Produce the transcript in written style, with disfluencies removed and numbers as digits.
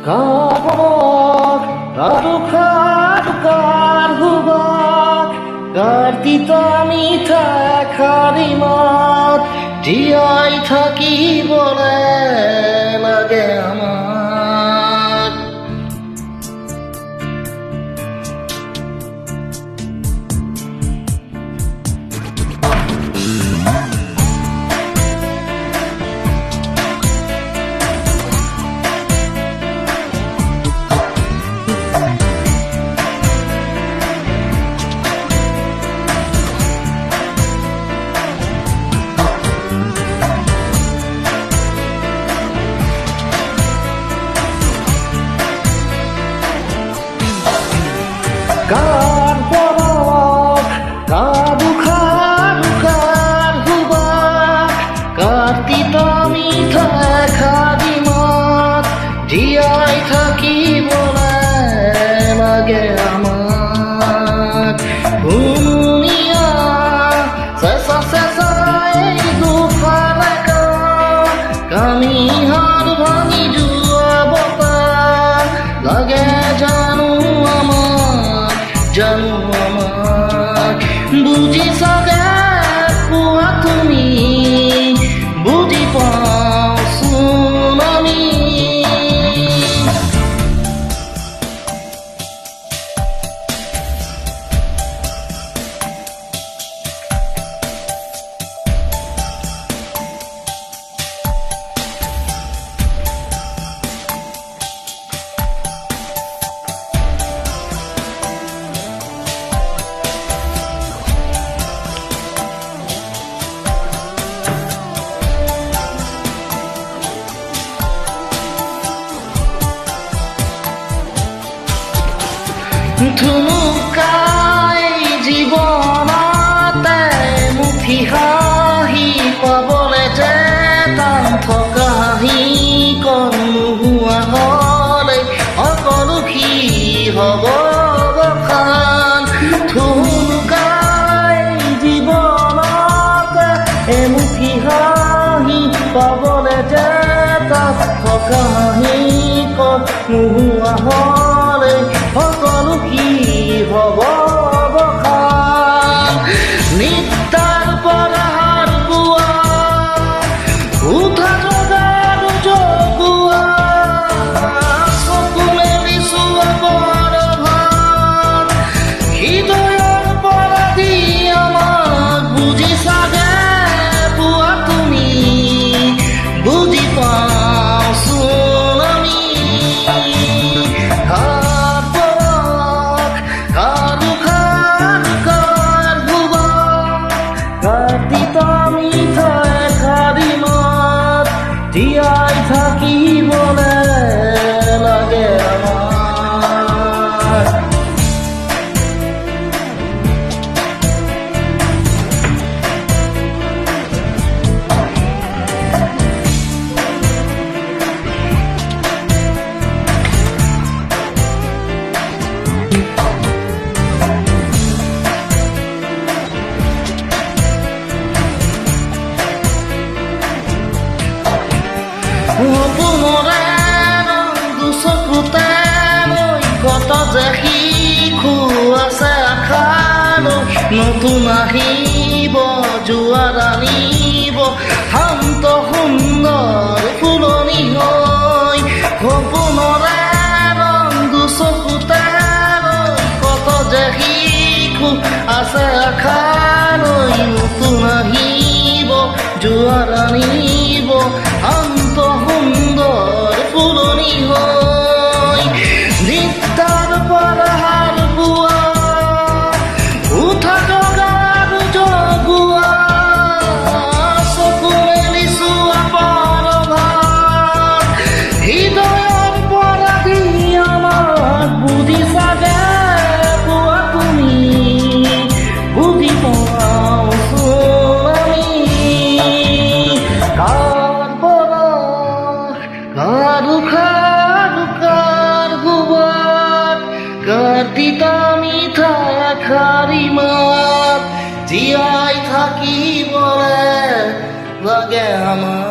কাবক কার হুবক কার্তিতা মিঠা খারি মাত জীয়াই থাকিবলে লাগে আমার। কার পরক কার হুবক কার্তিতা মিঠা খারি মাত জীয়াই থাকিবলে লাগে আমার। দুনিয়া চেঁচা এই দুফালে কামি হাত ভাঙি যোৱা বতাহ লাগে জানো আমাৰ। বুঝি চাগে পোৱা তুমি বুজি পাওঁচোন আমি। ধুনুকাই জীৱনতে মুঠি হাঁহি পাবলে যে টান থকা হাঁহিকণ নোহোৱা হ'লে সকলো কি হ'ব বখান। ধুনুকাই জীৱনতে এমুঠি হাঁহি পাবলে যে টান থকা হাঁহিকণ নোহোৱা হ'লে সকলো কি হ'ব বখান। নিত্যাৰ পৰা হাৰ পোৱা উঠা জগাৰো জগুৱা চকু মেলি চোৱা বৰ ভাল। হৃদয়ৰ পৰা দি আমাক বুজি চাগে পোৱা তুমি বুজি পাওঁচোন আমি। কাৰ্তিতা মিঠা খাৰি মাত জীয়াই থাকিবলে লাগে আমাৰ। সপোনৰে দুচকুতে লৈ কত যে শিশু আছে আশালৈ নতুন আহিব জোৱাৰ আনিব শান্ত সুন্দৰ ফুলনি হৈ। সপোনৰে দুচকুতে লৈ কত যে শিশু আছে আশালৈ নতুন আহিব জোৱাৰ আনিব শান্ত সুন্দৰ ফুলনি হৈ। নিত্যাৰ পৰা হাৰ পোৱা উঠা জগাৰো জগুৱা চকু মেলি চোৱা বৰ ভাল। হৃদয়ৰ পৰা দি আমাক বুজি চাগে পোৱা তুমি বুজি পাওঁচোন আমি। কাৰ হুবক কাৰ্তিতা মিঠা খাৰি মাত জীয়াই থাকিবলে লাগে আমাৰ।